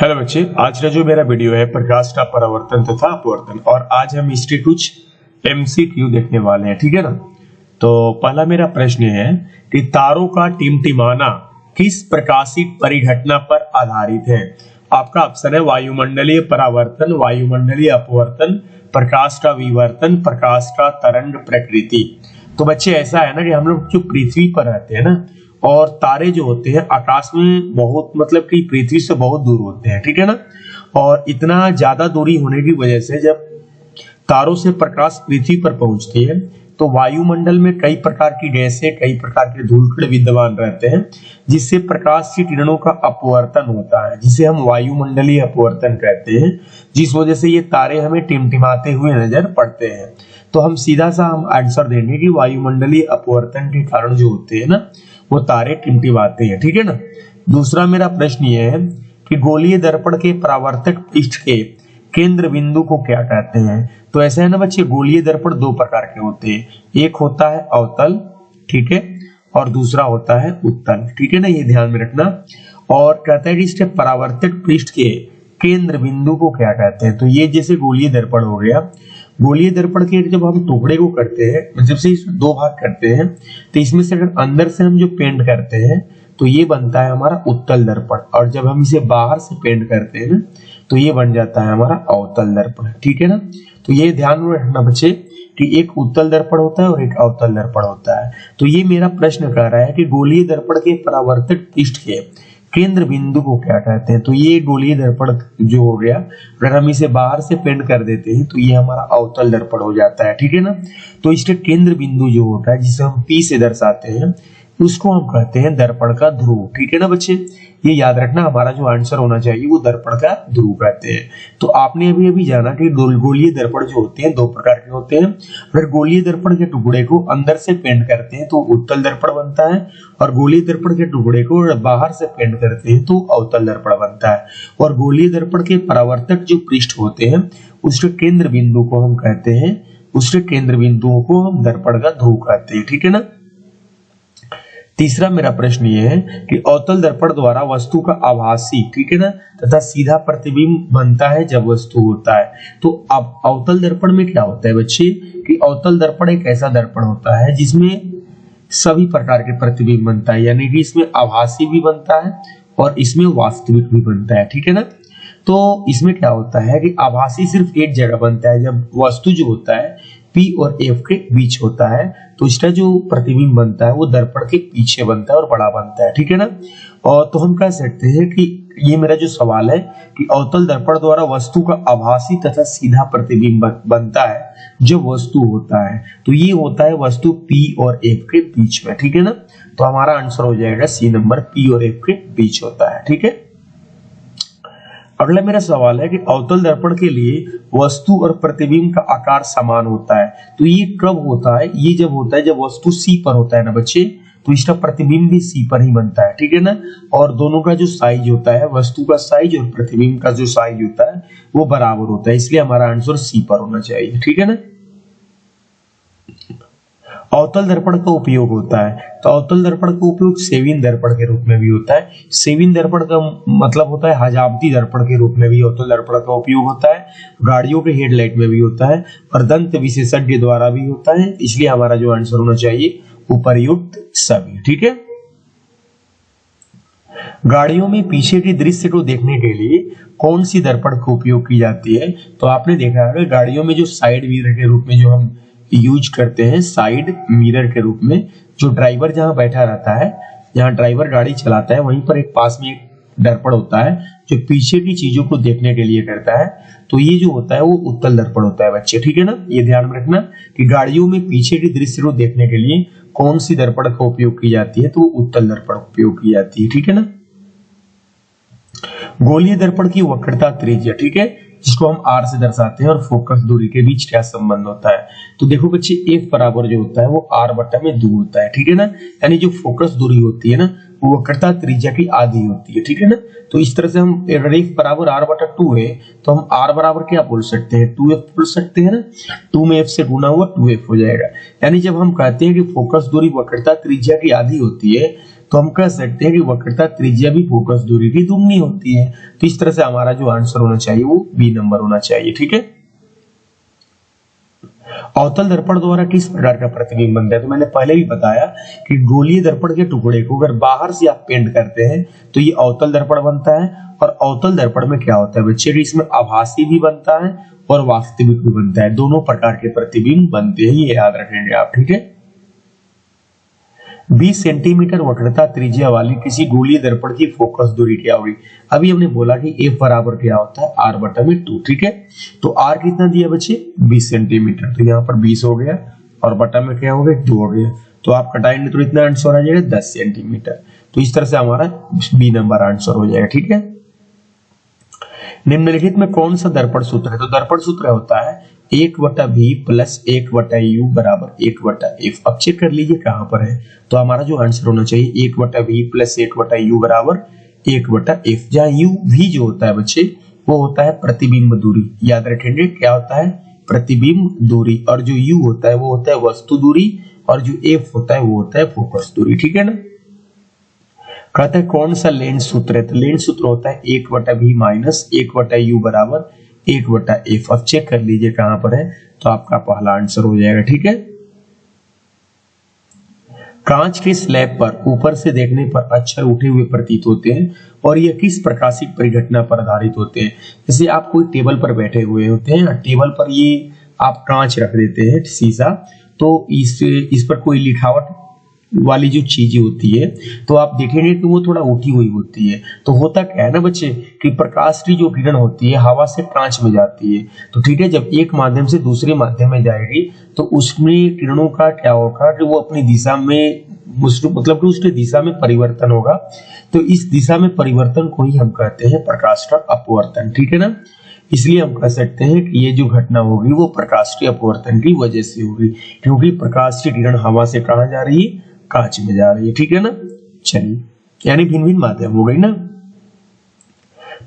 Hello बच्चे, आज का जो मेरा वीडियो है प्रकाश का परावर्तन तथा अपवर्तन, और आज हम इसके कुछ एमसीक्यू देखने वाले हैं। ठीक है ना। तो पहला मेरा प्रश्न है कि तारों का टिमटिमाना किस प्रकाशिक परिघटना पर आधारित है। आपका ऑप्शन है वायुमंडलीय परावर्तन, वायुमंडलीय अपवर्तन, प्रकाश का विवर्तन, प्रकाश का तरंग प्रकृति। तो बच्चे ऐसा है ना कि हम लोग जो पृथ्वी पर रहते हैं ना, और तारे जो होते हैं आकाश में बहुत मतलब कि पृथ्वी से बहुत दूर होते हैं। ठीक है ना। और इतना ज्यादा दूरी होने की वजह से जब तारों से प्रकाश पृथ्वी पर पहुंचती है तो वायुमंडल में कई प्रकार की गैसें, कई प्रकार के धूलकण विद्यमान रहते हैं, जिससे प्रकाश की किरणों का अपवर्तन होता है, जिसे हम वायुमंडलीय अपवर्तन कहते हैं, जिस वजह से ये तारे हमें टिमटिमाते हुए नजर पड़ते हैं। तो हम सीधा सा हम आंसर देंगे कि वायुमंडलीय अपवर्तन के कारण जो होते हैं ना, वो तारे टिमटिमाते हैं। ठीक है ना। दूसरा मेरा प्रश्न ये है कि गोलीय दर्पण के परावर्तक पृष्ठ के केंद्र बिंदु को क्या कहते हैं। तो ऐसा है ना बच्चे, गोलीय दर्पण दो प्रकार के होते हैं, एक होता है अवतल, ठीक है, और दूसरा होता है उत्तल। ठीक है ना, ये ध्यान में रखना। और कहता है कि इसके परावर्तक पृष्ठ के केंद्र बिंदु को क्या कहते हैं। तो ये जैसे गोलीय दर्पण हो गया, गोलीय दर्पण के जब हम टुकड़े को करते हैं, मतलब से इसमें दो भाग करते हैं, तो इसमें से अगर अंदर से हम जो पेंट करते हैं तो ये बनता है हमारा उत्तल दर्पण, और जब हम इसे बाहर से पेंट करते हैं ना तो ये बन जाता है हमारा अवतल दर्पण। ठीक है ना। तो ये ध्यान में रखना बच्चे कि एक उत्तल दर्पण होता है और एक अवतल दर्पण होता है। तो ये मेरा प्रश्न कह रहा है कि गोलीय दर्पण के परावर्तक पृष्ठ के केंद्र बिंदु को क्या कहते हैं। तो ये गोलीय दर्पण जो हो गया, अगर हम इसे बाहर से पेंट कर देते हैं तो ये हमारा अवतल दर्पण हो जाता है। ठीक है ना। तो इसके केंद्र बिंदु जो होता है, जिसे हम P से दर्शाते हैं, उसको हम कहते हैं दर्पण का ध्रुव। ठीक है ना बच्चे, ये याद रखना, हमारा जो आंसर होना चाहिए वो दर्पण का ध्रुव कहते हैं। तो आपने अभी अभी जाना कि गोलीय दर्पण जो होते हैं दो प्रकार के होते हैं। अगर गोलीय दर्पण के टुकड़े को अंदर से पेंट करते हैं तो उत्तल दर्पण बनता है, और गोलीय दर्पण के टुकड़े को बाहर से पेंट करते हैं तो अवतल दर्पण बनता है। और गोलीय दर्पण के परावर्तक जो पृष्ठ होते हैं उसके केंद्र बिंदु को हम कहते हैं, उसके केंद्र बिंदुओं को हम दर्पण का ध्रुव कहते हैं। ठीक है ना। तीसरा मेरा प्रश्न ये है कि अवतल दर्पण द्वारा वस्तु का आभासी, ठीक है ना, तथा सीधा प्रतिबिंब बनता है जब वस्तु होता है। तो अब अवतल दर्पण में क्या होता है बच्चे कि अवतल दर्पण एक ऐसा दर्पण होता है जिसमें सभी प्रकार के प्रतिबिंब बनता है, यानी कि इसमें आभासी भी बनता है और इसमें वास्तविक भी बनता है। ठीक है ना। तो इसमें क्या होता है कि आभासी सिर्फ एक जगह बनता है, जब वस्तु जो होता है P और F के बीच होता है, तो इसका जो प्रतिबिंब बनता है वो दर्पण के पीछे बनता है और बड़ा बनता है। ठीक है ना। और तो हम कह सकते हैं कि ये मेरा जो सवाल है कि अवतल दर्पण द्वारा वस्तु का आभासी तथा सीधा प्रतिबिंब बनता है जब वस्तु होता है, तो ये होता है वस्तु P और F के बीच में। ठीक है ना। तो हमारा आंसर हो जाएगा सी नंबर, P और F के बीच होता है। ठीक है। अगला मेरा सवाल है कि अवतल दर्पण के लिए वस्तु और प्रतिबिंब का आकार समान होता है। तो ये कब होता है, ये जब होता है जब वस्तु C पर होता है ना बच्चे, तो इसका प्रतिबिंब भी C पर ही बनता है। ठीक है ना। और दोनों का जो साइज होता है, वस्तु का साइज और प्रतिबिंब का जो साइज होता है वो बराबर होता है, इसलिए हमारा आंसर C पर होना चाहिए। ठीक है ना। अवतल दर्पण का उपयोग होता है, तो अवतल दर्पण का उपयोग सेविन दर्पण के रूप में भी होता है। सेविन दर्पण का मतलब होता है हजावती दर्पण के रूप में भी अवतल दर्पण का उपयोग होता है, गाड़ियों के हेडलाइट में भी होता है, और दंत विशेषज्ञ द्वारा भी होता है, इसलिए हमारा जो आंसर होना चाहिए उपर्युक्त सभी। ठीक है। गाड़ियों में पीछे के दृश्य को देखने के लिए कौन सी दर्पण का उपयोग की जाती है। तो आपने देखा है गाड़ियों में जो साइड मिरर के रूप में जो हम यूज करते हैं, साइड मिरर के रूप में, जो ड्राइवर जहां बैठा रहता है, जहां ड्राइवर गाड़ी चलाता है, वहीं पर एक पास में एक दर्पण होता है जो पीछे की चीजों को देखने के लिए करता है। तो ये जो होता है वो उत्तल दर्पण होता है बच्चे। ठीक है ना। ये ध्यान में रखना कि गाड़ियों में पीछे के दृश्य को देखने के लिए कौन सी दर्पण का उपयोग की जाती है, तो उत्तल दर्पण उपयोग की जाती है। ठीक है ना। गोलीय दर्पण की वक्रता त्रिज्या, ठीक है, जिसको हम R से दर्शाते हैं, और फोकस दूरी के बीच क्या संबंध होता है। तो देखो बच्चे, F बराबर जो होता है वो R बटा में 2 होता है। ठीक है ना। यानी जो फोकस दूरी होती है ना वो वक्रता त्रिज्या की आधी होती है। ठीक है ना। तो इस तरह से हम अगर F बराबर R बटा 2 है तो हम R बराबर क्या बोल सकते हैं, 2F बोल सकते हैं ना। 2 में F से गुना हुआ 2F हो जाएगा। यानी जब हम कहते हैं कि फोकस दूरी वक्रता त्रिज्या की आधी होती है तो हम कह सकते हैं कि वक्रता त्रिज्या भी फोकस दूरी की दुगनी होती है। तो इस तरह से हमारा जो आंसर होना चाहिए वो बी नंबर होना चाहिए। ठीक है। अवतल दर्पण द्वारा किस प्रकार का प्रतिबिंब बनता है? तो मैंने पहले भी बताया कि गोलीय दर्पण के टुकड़े को अगर बाहर से आप पेंट करते हैं तो ये अवतल दर्पण बनता है। और अवतल दर्पण में क्या होता है बच्चे, इसमें आभासी भी बनता है और वास्तविक भी बनता है, दोनों प्रकार के प्रतिबिंब बनते हैं, ये याद रखेंगे आप। ठीक है। 20 सेंटीमीटर वक्रता त्रिज्या वाली किसी गोलीय दर्पण की फोकस दूरी क्या होगी? अभी हमने बोला कि F बराबर क्या होता है, R बटा में 2। ठीक है। तो R कितना दिया बच्चे, 20 सेंटीमीटर, तो यहाँ पर 20 हो गया और बटा में क्या हो गया, 2 हो गया। तो आप कटाएंगे तो इतना आंसर आ जाएगा 10 सेंटीमीटर। तो इस तरह से हमारा बी नंबर आंसर हो जाएगा। ठीक है। निम्नलिखित में कौन सा दर्पण सूत्र है? तो दर्पण सूत्र होता है 1/v प्लस 1/u बराबर 1/f। अब चेक कर लीजिए कहां पर है। तो हमारा जो आंसर होना चाहिए 1/v प्लस 1/u बराबर 1/f, जहां u v जो होता है बच्चे वो होता है प्रतिबिंब दूरी। याद रखेंगे क्या होता है, प्रतिबिंब दूरी। और जो u होता है वो होता है वस्तु दूरी और जो f होता है वो होता है फोकस दूरी। ठीक है ना। कहते हैं कौन सा लेंस सूत्र है? तो लेंस सूत्र होता है 1/v माइनस 1/u बराबर 1/f। अब चेक कर लीजिए कहां पर है, तो आपका पहला आंसर हो जाएगा। ठीक है। कांच के स्लैब पर ऊपर से देखने पर अक्षर उठे हुए प्रतीत होते हैं और यह किस प्रकाशिक परिघटना पर आधारित होते हैं? जैसे आप कोई टेबल पर बैठे हुए होते हैं, टेबल पर ये आप कांच रख देते हैं शीशा, तो इस पर कोई लिखावट वाली जो चीजें होती है तो आप देखेंगे कि वो थोड़ा उठी हुई होती है। तो होता क्या है ना बच्चे कि प्रकाश की जो किरण होती है हवा से कांच में जाती है। तो ठीक है, जब एक माध्यम से दूसरे माध्यम में जाएगी तो उसमें किरणों का क्या होगा कि वो अपनी दिशा में मतलब कि उसकी दिशा में परिवर्तन होगा। तो इस दिशा में परिवर्तन को ही हम कहते हैं प्रकाश का अपवर्तन। ठीक है ना। इसलिए हम कह सकते हैं कि ये जो घटना होगी वो प्रकाश के अपवर्तन की वजह से होगी, क्योंकि प्रकाश की किरण हवा से कहां जा रही है, कांच में जा रही है। ठीक है ना। चलिए, यानी भिन्न भिन्न माध्यम हो गई ना।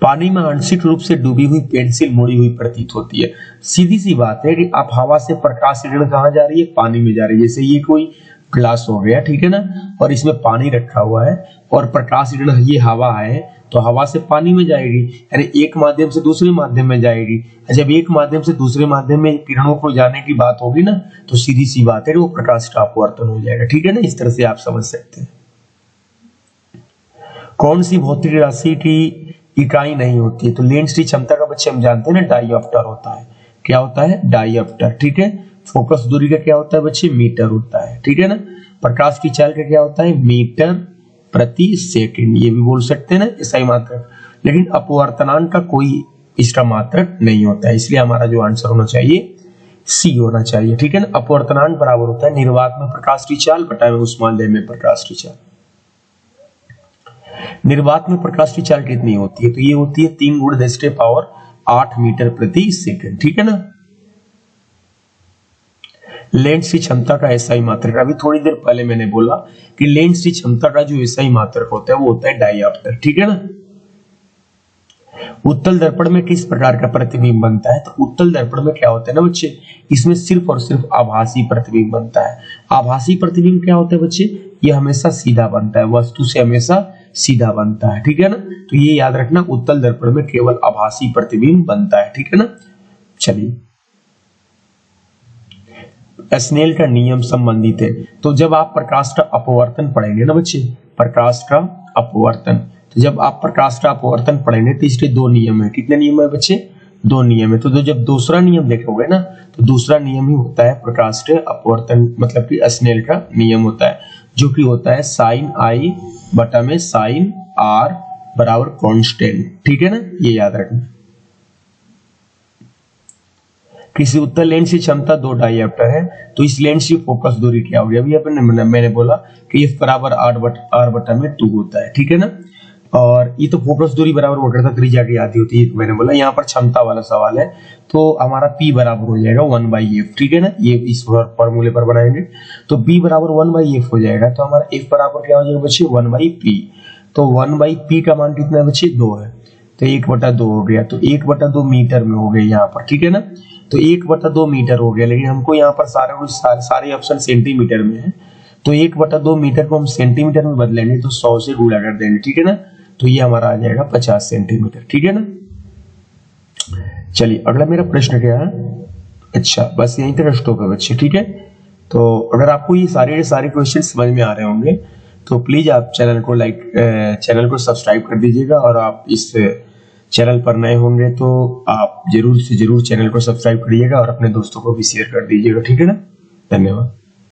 पानी में आंशिक रूप से डूबी हुई पेंसिल मुड़ी हुई प्रतीत होती है। सीधी सी बात है कि आप हवा से प्रकाश किरण कहां जा रही है, पानी में जा रही है। जैसे ये कोई ग्लास हो गया, ठीक है ना, और इसमें पानी रखा हुआ है और प्रकाश किरण ये हवा है तो हवा से पानी में जाएगी, यानी एक माध्यम से दूसरे माध्यम में जाएगी। जब एक माध्यम से दूसरे माध्यम में किरणों को जाने की बात होगी ना तो सीधी सी बात है कि वो प्रकाश का अपवर्तन हो जाएगा। ठीक है ना। इस तरह से आप समझ सकते हैं। कौन सी भौतिक राशि की इकाई नहीं होती है? तो लेंस की क्षमता का बच्चे हम जानते हैं ना, डाइऑप्टर होता है। क्या होता है, डाइऑप्टर। ठीक है। फोकस दूरी का क्या होता है बच्चे, मीटर होता है। ठीक है ना। प्रकाश की चाल का क्या होता है, मीटर प्रति सेकंड, ये भी बोल सकते हैं ना, SI मात्रक। लेकिन अपवर्तनांक का कोई इसका मात्रक नहीं होता है, इसलिए हमारा जो आंसर होना चाहिए सी होना चाहिए। ठीक है ना। अपवर्तनांक बराबर होता है निर्वात में प्रकाश की चाल बटा में उष्मालय में प्रकाश की चाल। निर्वात में प्रकाश की चाल कितनी होती है? तो ये होती है 3 × 10⁸ मीटर प्रति सेकंड। ठीक है ना। लेंस की क्षमता का SI मात्रक, अभी थोड़ी देर पहले मैंने बोला कि लेंस की क्षमता का जो SI मात्रक होता है वो होता है डाइऑप्टर। ठीक है ना। उत्तल दर्पण में किस प्रकार का प्रतिबिंब बनता है? तो उत्तल दर्पण में क्या होता है ना बच्चे, इसमें सिर्फ और सिर्फ आभासी प्रतिबिंब बनता है। आभासी प्रतिबिंब क्या होता है बच्चे, ये हमेशा सीधा बनता है, वस्तु से हमेशा सीधा बनता है। ठीक है ना। तो ये याद रखना, उत्तल दर्पण में केवल आभासी प्रतिबिंब बनता है। ठीक है ना। चलिए, स्नेल का नियम संबंधित है। तो जब आप प्रकाश का अपवर्तन पढ़ेंगे ना बच्चे, प्रकाश का अपवर्तन, तो जब आप प्रकाश का अपवर्तन पढ़ेंगे तो इसके 2 नियम है। कितने नियम है बच्चे, 2 नियम है। तो जब दूसरा नियम देखोगे ना तो दूसरा नियम ही होता है प्रकाश के अपवर्तन, मतलब कि स्नेल का नियम होता है, जो कि होता है sin I बटा में sin R बराबर कांस्टेंट। ठीक है ना, ये याद रखना। किसी उत्तल लेंस की क्षमता 2 डाइऑप्टर है तो इस लेंस की फोकस दूरी क्या होगी? अभी अपने मैंने बोला कि F बराबर R बटा में 2 होता है। ठीक है ना। और ये तो फोकस दूरी बराबर वक्रता त्रिज्या की आधी होती है, तो मैंने बोला। यहाँ पर क्षमता वाला सवाल है तो हमारा P बराबर हो जाएगा 1/f। ठीक है ना। ये इस फॉर्मूले पर बनाएंगे तो P बराबर 1/f हो जाएगा। तो हमारा F बराबर क्या हो जाएगा बच्चे, 1/p। तो 1/p का मान कितना है बच्चे, 2 है, तो 1/2 हो गया। तो 1/2 मीटर में हो गया यहाँ पर। ठीक है ना। तो 1/2 मीटर हो गया, लेकिन हमको यहाँ पर सारे ऑप्शन सेंटीमीटर में है तो 1/2 मीटर को हम सेंटीमीटर में बदलेंगे तो 100 से गुणा कर देंगे, ठीक है ना। तो ये हमारा आ जाएगा 50 सेंटीमीटर, ठीक है ना। चलिए अगला मेरा प्रश्न क्या है। अच्छा बस यहीं तक स्टॉप है बच्चे, ठीक है। तो अगर आपको ये सारे क्वेश्चन समझ में आ रहे होंगे तो प्लीज आप चैनल को सब्सक्राइब कर दीजिएगा, और आप इस चैनल पर नए होंगे तो आप जरूर से जरूर चैनल को सब्सक्राइब करिएगा और अपने दोस्तों को भी शेयर कर दीजिएगा, ठीक है ना। धन्यवाद।